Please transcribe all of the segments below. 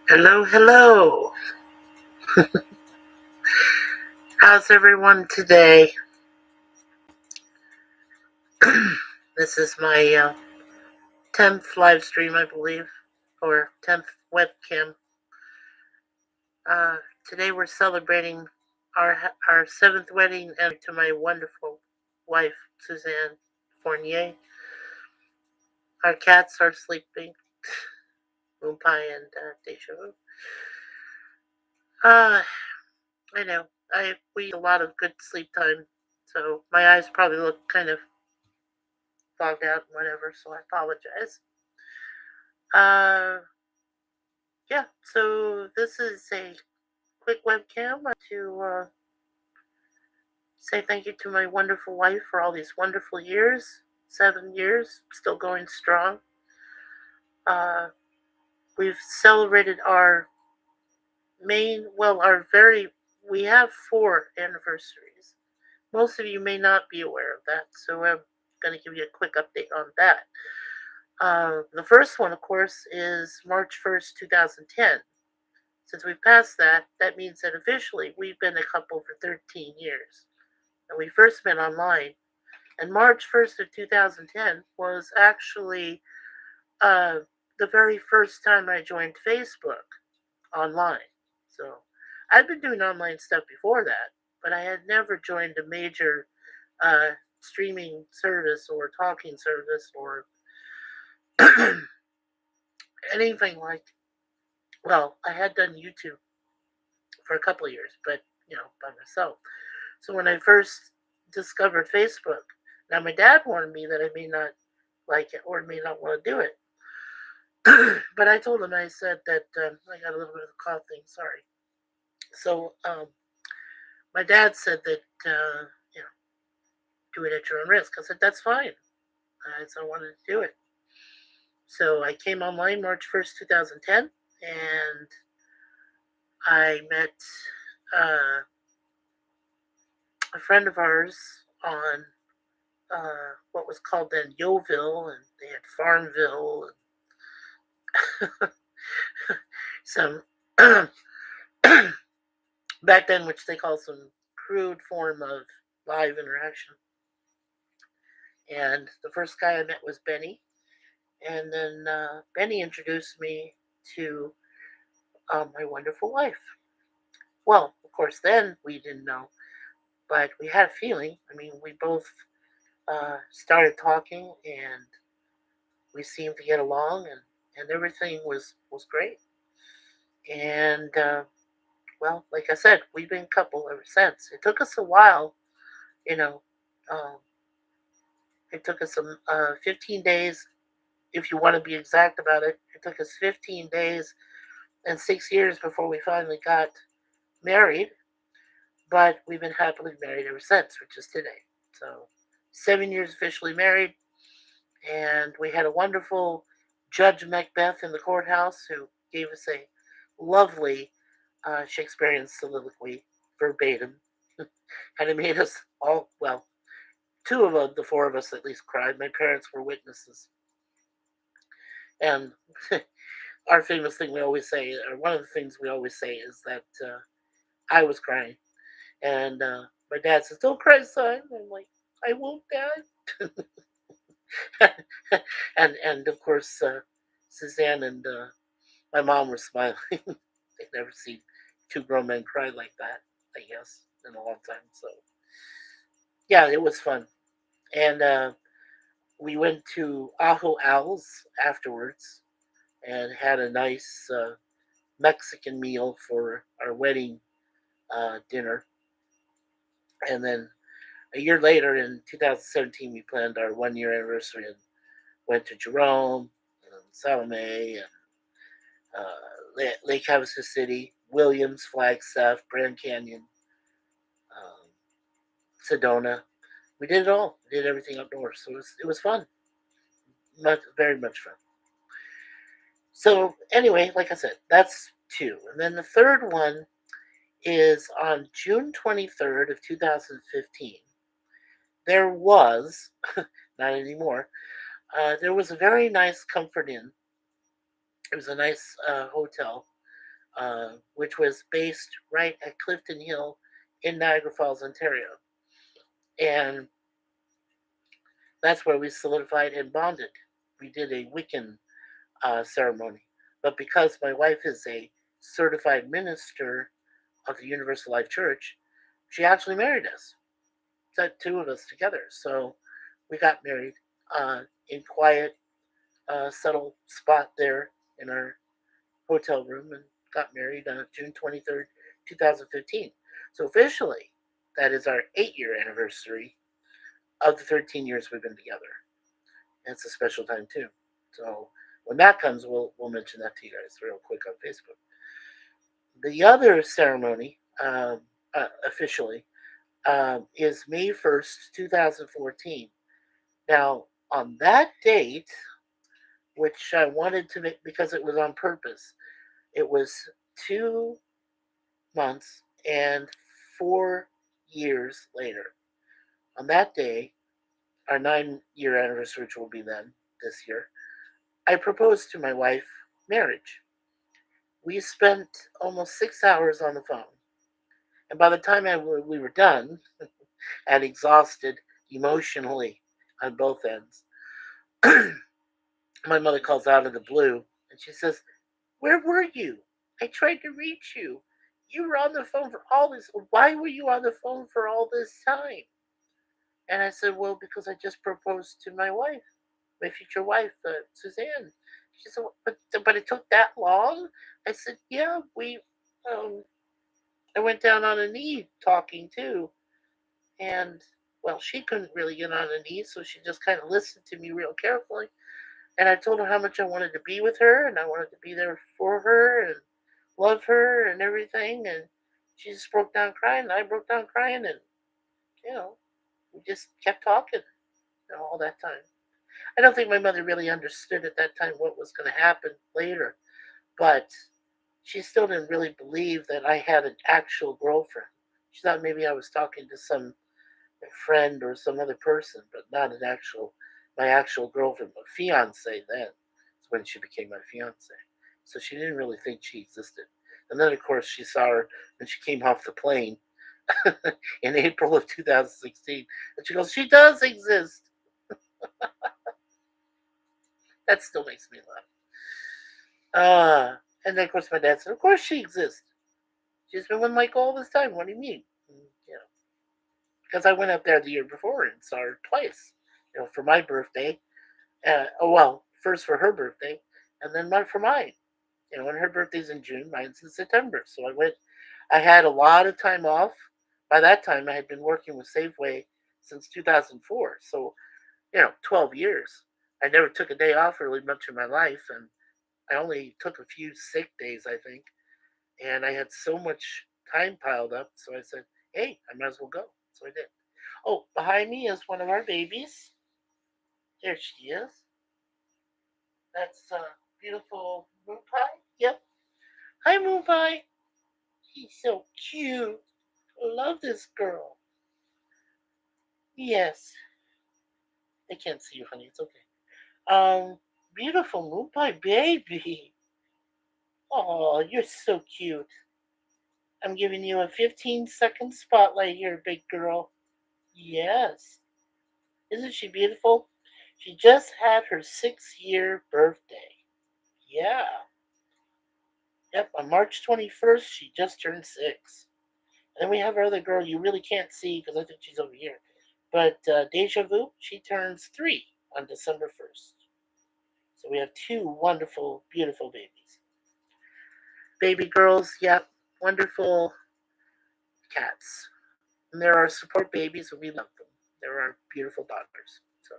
Hello, hello. How's everyone today? This is my 10th live stream, I believe, or 10th webcam. Uh, Today we're celebrating our 7th wedding and to my wonderful wife, Suzanne Fournier. Our cats are sleeping, Moonpie and Deja Vu. Uh, I know, we need a lot of good sleep time, so my eyes probably look kind of fogged out and whatever, so I apologize. Uh, yeah, so this is a quick webcam to say thank you to my wonderful wife for all these wonderful years. 7 years, still going strong. Uh, we've celebrated our we have 4 anniversaries. Most of you may not be aware of that, so I'm going to give you a quick update on that. The first one, of course, is March 1st, 2010. Since we passed that, that means that officially we've been a couple for 13 years. And we first met online. And March 1st of 2010 was actually uh, the very first time I joined Facebook online. So I'd been doing online stuff before that, but I had never joined a major uh, streaming service or talking service or anything like. Well, I had done YouTube for a couple of years, but by myself. So when I first discovered Facebook, now my dad warned me that I may not like it or may not want to do it. But I told him, I said that I got a little bit of a cough thing, sorry. So my dad said that, you know, do it at your own risk. I said, that's fine. So I wanted to do it. So I came online March 1st, 2010, and I met uh, a friend of ours on what was called then Yeovil, and they had Farmville, and some back then, which they call some crude form of live interaction. And the first guy I met was Benny, and then Benny introduced me to my wonderful wife. Well, of course, then we didn't know, but we had a feeling. I mean, we both started talking, and we seemed to get along, and everything was great. And well, like I said, we've been a couple ever since. It took us a while, you know. Um, it took us 15 days, if you want to be exact about it. It took us 15 days and 6 years before we finally got married. But we've been happily married ever since, which is today. So 7 years officially married, and we had a wonderful Judge Macbeth in the courthouse who gave us a lovely Shakespearean soliloquy verbatim. And it made us all, well, two of the four of us at least cried. My parents were witnesses. And our famous thing we always say, or one of the things we always say, is that I was crying. And my dad says, "Don't cry, son." I'm like, "I won't, Dad." And of course, Suzanne and my mom were smiling. They'd never seen two grown men cry like that, I guess, in a long time. So yeah, it was fun. And we went to Ajo Al's afterwards and had a nice Mexican meal for our wedding dinner. And then a year later, in 2017, we planned our 1 year anniversary and went to Jerome, and Salome, and Lake Havasu City, Williams, Flagstaff, Grand Canyon, um, Sedona. We did it all. We did everything up north, so it was fun, very much fun. So anyway, like I said, that's two, and then the third one is on June 23rd of 2015. There was, not anymore, there was a very nice Comfort Inn. It was a nice hotel which was based right at Clifton Hill in Niagara Falls, Ontario. And that's where we solidified and bonded. We did a Wiccan ceremony. But because my wife is a certified minister of the Universal Life Church, she actually married us, the two of us together. So we got married in quiet, subtle spot there in our hotel room and got married on June 23rd, 2015. So officially, that is our 8-year anniversary of the 13 years we've been together. And it's a special time too. So when that comes, we'll mention that to you guys real quick on Facebook. The other ceremony, officially, is May 1st, 2014. Now, on that date, which I wanted to make because it was on purpose, it was 2 months and 4 years later. On that day, our 9-year anniversary, which will be then this year, I proposed to my wife marriage. We spent almost 6 hours on the phone. And by the time we were done and exhausted emotionally on both ends, my mother calls out of the blue and she says, "Where were you? I tried to reach you. You were on the phone for all this. Why were you on the phone for all this time?" And I said, "Well, because I just proposed to my wife, my future wife, Suzanne." She said, but it took that long?" I said, "Yeah, um, I went down on a knee talking too. And, well, she couldn't really get on her knees, so she just kind of listened to me real carefully. And I told her how much I wanted to be with her and I wanted to be there for her and love her and everything. And she just broke down crying. And I broke down crying. And, you know, we just kept talking, all that time. I don't think my mother really understood at that time what was going to happen later, but she still didn't really believe that I had an actual girlfriend. She thought maybe I was talking to some friend or some other person, but not an actual my actual girlfriend, but fiance then. It's when she became my fiance. So she didn't really think she existed. And then of course she saw her when she came off the plane in April of 2016. And she goes, "She does exist." That still makes me laugh. And then of course my dad said, "Of course she exists. She's been with Michael all this time. What do you mean?" You know, because I went up there the year before and saw her twice. For my birthday. First for her birthday, and then one for mine. And her birthday's in June, mine's in September. So I went. I had a lot of time off. By that time, I had been working with Safeway since 2004. So 12 years. I never took a day off really much in my life, and I only took a few sick days, I think. And I had so much time piled up, so I said, "Hey, I might as well go." So I did. Oh, behind me is one of our babies. There she is. That's beautiful moon pie. Yep. Hi, moon pie. He's so cute. I love this girl. Yes. They can't see you, honey. It's okay. Beautiful moon pie baby. Oh, you're so cute. I'm giving you a 15-second spotlight here, big girl. Yes. Isn't she beautiful? She just had her 6-year birthday. Yeah. Yep, on March 21st, she just turned 6. And then we have our other girl you really can't see because I think she's over here. But Deja Vu, she turns 3 on December 1st. So we have 2 wonderful, beautiful babies. Baby girls, yep, wonderful cats. And there are support babies, and we love them. They're our beautiful daughters. So,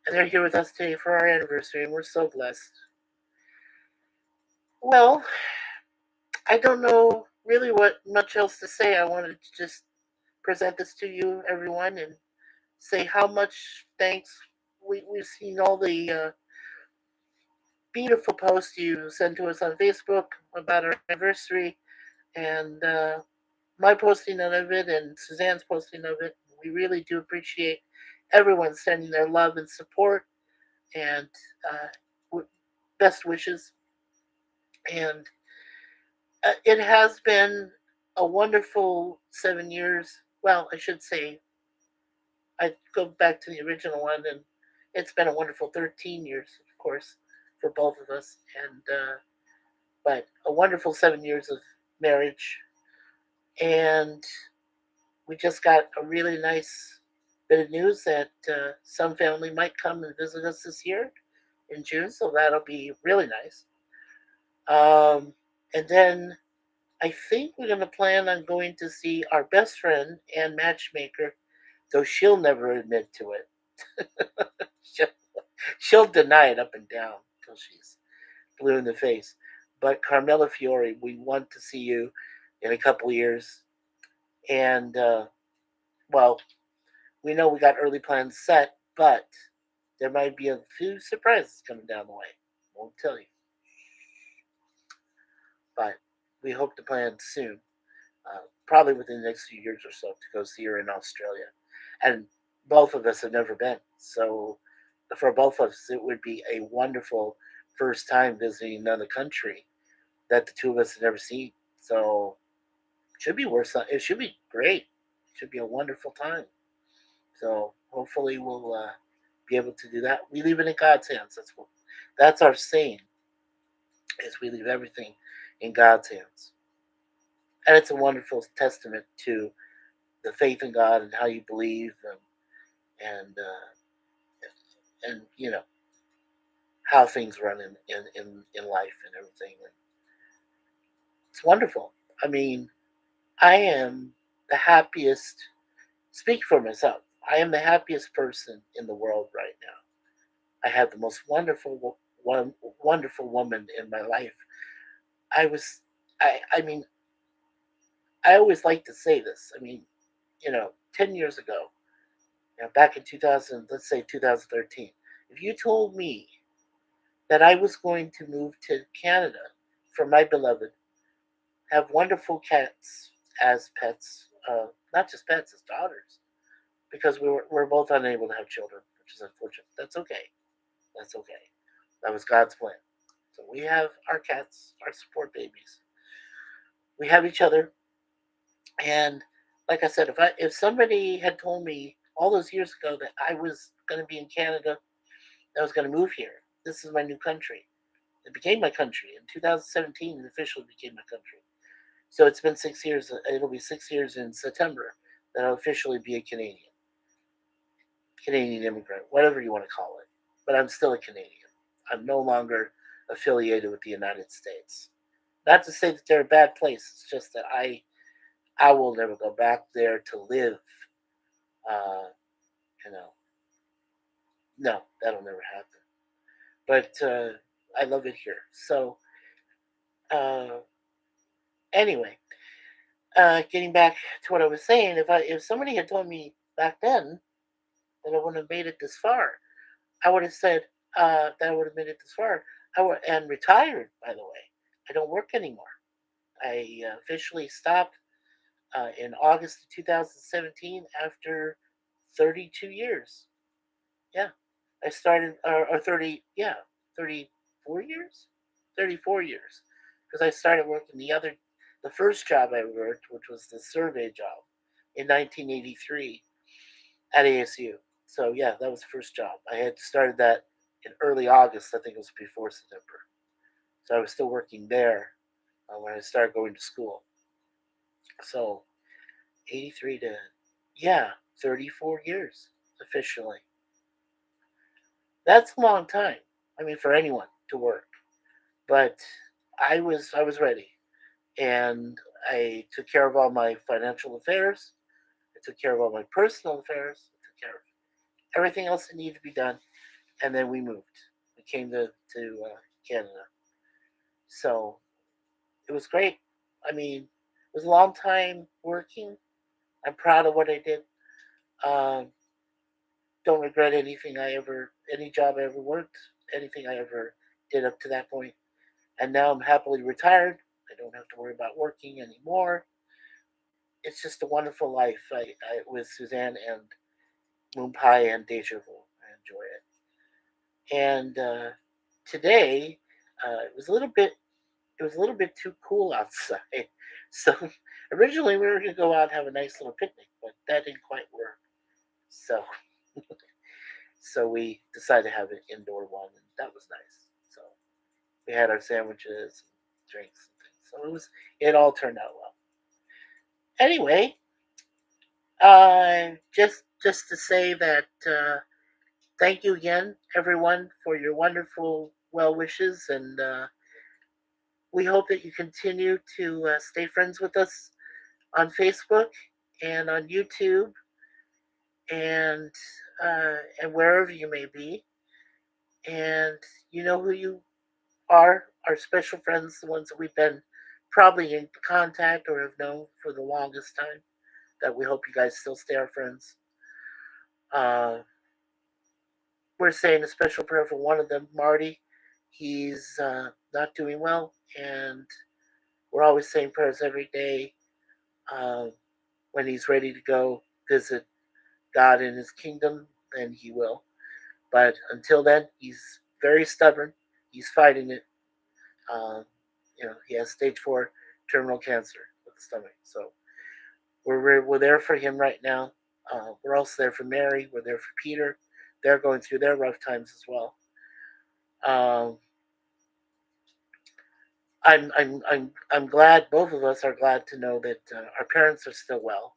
and they're here with us today for our anniversary, and we're so blessed. Well, I don't know really what much else to say. I wanted to just present this to you, everyone, and say how much thanks. We've seen all the beautiful posts you sent to us on Facebook about our anniversary, and my posting of it, and Suzanne's posting of it. We really do appreciate everyone sending their love and support and best wishes. And It has been a wonderful 7 years. Well, I should say, I go back to the original one, and it's been a wonderful 13 years, of course, for both of us. And but a wonderful 7 years of marriage, and we just got a really nice bit of news that some family might come and visit us this year in June, so that'll be really nice. And then I think we're going to plan on going to see our best friend and matchmaker, though she'll never admit to it. she'll, she'll deny it up and down until she's blue in the face. But Carmela Fiore, we want to see you in a couple of years. And, well, we know we got early plans set, but there might be a few surprises coming down the way. Won't tell you. But we hope to plan soon, probably within the next few years or so, to go see her in Australia. And both of us have never been. So for both of us, it would be a wonderful first time visiting another country that the two of us have never seen. So it should be worth it. It should be great. It should be a wonderful time. So hopefully we'll be able to do that. We leave it in God's hands. That's our saying. Is we leave everything in God's hands, and it's a wonderful testament to the faith in God and how you believe, and how things run in life and everything. And it's wonderful. I mean, I am the happiest. Speak for myself. I am the happiest person in the world right now. I have the most wonderful woman in my life. I was, I mean, I always like to say this. I mean, 10 years ago, back in 2000, let's say 2013, if you told me that I was going to move to Canada for my beloved, have wonderful cats as pets, not just pets, as daughters, because we're both unable to have children, which is unfortunate. That's okay. That's okay. That was God's plan. So we have our cats, our support babies. We have each other, and like I said, if somebody had told me all those years ago that I was going to be in Canada, that I was going to move here, this is my new country. It became my country in 2017. It officially became my country. So it's been 6 years. It'll be 6 years in September that I'll officially be a Canadian immigrant, whatever you want to call it. But I'm still a Canadian. I'm no longer affiliated with the United States. Not to say that they're a bad place. It's just that I will never go back there to live. Uh, you know, no, that'll never happen. But I love it here. So uh, anyway, getting back to what I was saying, if somebody had told me back then that I wouldn't have made it this far, I would have said that I would have made it this far. And retired, by the way. I don't work anymore. I officially stopped in August of 2017 after 32 years. Yeah, I started, or 30, yeah, 34 years? 34 years. Because I started working the first job I worked, which was the survey job in 1983 at ASU. So, yeah, that was the first job. I had started that in early August, I think it was before September. So I was still working there when I started going to school. So, 83 to, yeah, 34 years officially. That's a long time. I mean, for anyone to work. But I was ready, and I took care of all my financial affairs. I took care of all my personal affairs. I took care of everything else that needed to be done, and then we moved. We came to Canada. So it was great. I mean, it was a long time working. I'm proud of what I did. Um, don't regret any job I ever worked, anything I ever did up to that point. And now I'm happily retired. I don't have to worry about working anymore. It's just a wonderful life with Suzanne and Moon Pie and Deja Vu. I enjoy it. And today, it was a little bit it was a little bit too cool outside. So originally we were going to go out and have a nice little picnic, but that didn't quite work. So we decided to have an indoor one, and that was nice. So we had our sandwiches, and drinks, and things. So it all turned out well. Anyway, just to say that thank you again, everyone, for your wonderful well wishes, and we hope that you continue to stay friends with us on Facebook and on YouTube and and wherever you may be. And you know who you are, our special friends, the ones that we've been probably in contact or have known for the longest time. That we hope you guys still stay our friends. Uh, we're saying a special prayer for one of them, Marty. He's not doing well, and we're always saying prayers every day um, when he's ready to go visit God in his kingdom, then he will. But until then, he's very stubborn. He's fighting it. Um, he has stage 4 terminal cancer with the stomach. So we're there for him right now. We're also there for Mary. We're there for Peter. They're going through their rough times as well. Um, I'm glad, both of us are glad to know that our parents are still well.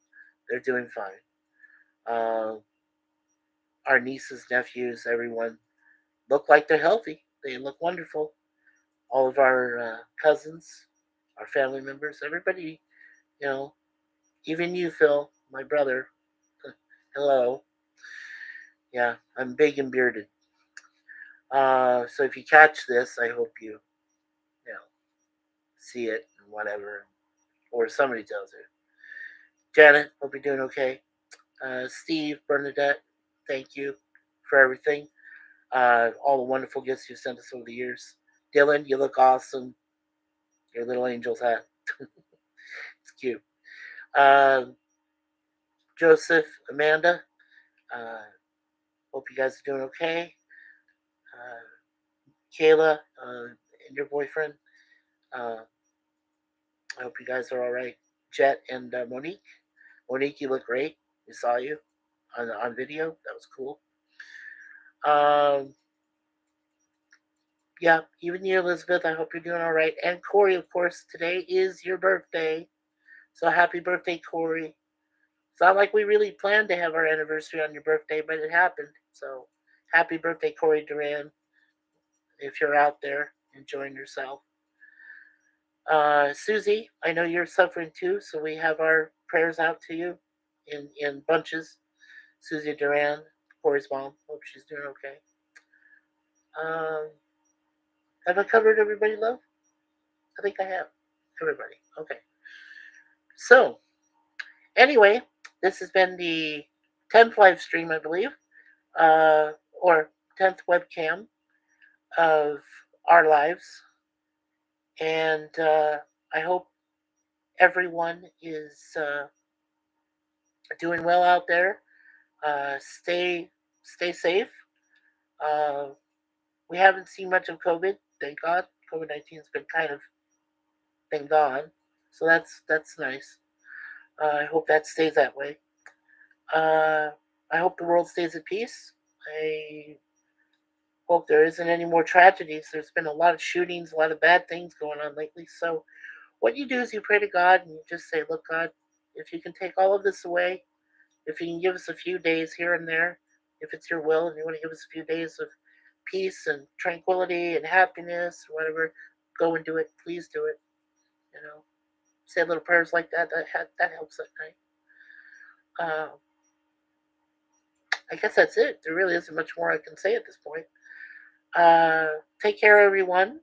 They're doing fine. Uh, our nieces, nephews, everyone look like they're healthy. They look wonderful. All of our cousins, our family members, everybody, you know, even you, Phil, my brother. Hello. Yeah, I'm big and bearded. So if you catch this, I hope you know, see it and whatever, or somebody tells you. Janet, hope you're doing okay. Steve, Bernadette, thank you for everything. All the wonderful gifts you've sent us over the years. Dylan, you look awesome. Your little angel's hat. It's cute. Um, Joseph, Amanda, uh, hope you guys are doing okay. Uh, Kayla, and your boyfriend, uh, I hope you guys are all right. Jet and Monique. Monique, you look great. We saw you on video. That was cool. Um, yeah, even you, Elizabeth. I hope you're doing all right. And Corey, of course, today is your birthday. So happy birthday, Corey. It's not like we really planned to have our anniversary on your birthday, but it happened. So happy birthday, Corey Duran, if you're out there enjoying yourself. Susie, I know you're suffering too, so we have our prayers out to you in bunches. Susie Duran, Corey's mom. Hope she's doing okay. Um, have I covered everybody, love? I think I have. Everybody. Okay. So, anyway, this has been the 10th live stream, I believe, or 10th webcam of our lives. And I hope everyone is doing well out there. Stay safe. Uh, we haven't seen much of COVID, thank God. COVID-19 has been kind of been gone, so that's nice. I hope that stays that way. Uh, I hope the world stays at peace. I hope there isn't any more tragedies. There's been a lot of shootings, a lot of bad things going on lately. So what you do is you pray to God and you just say, look, God, if you can take all of this away, if you can give us a few days here and there, if it's your will and you want to give us a few days of peace and tranquility and happiness, or whatever, go and do it. Please do it. You know, say little prayers like that. That helps at night. I guess that's it. There really isn't much more I can say at this point. Take care, everyone,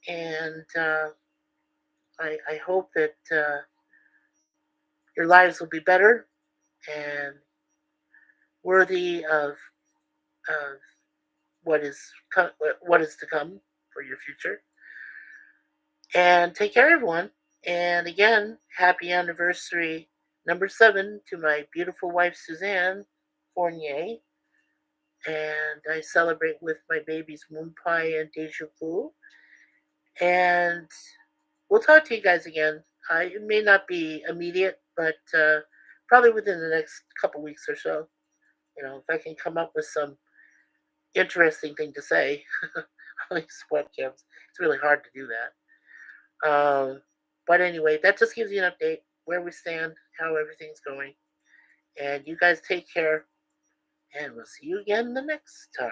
and I hope that your lives will be better and worthy of what is to come for your future. And take care, everyone. And again, happy anniversary number 7 to my beautiful wife Suzanne Fournier. And I celebrate with my babies Moon Pie and Deja Vu. And we'll talk to you guys again. It may not be immediate, but probably within the next couple weeks or so. If I can come up with some interesting thing to say on these webcams, it's really hard to do that. But anyway, that just gives you an update where we stand, how everything's going. And you guys take care, and we'll see you again the next time.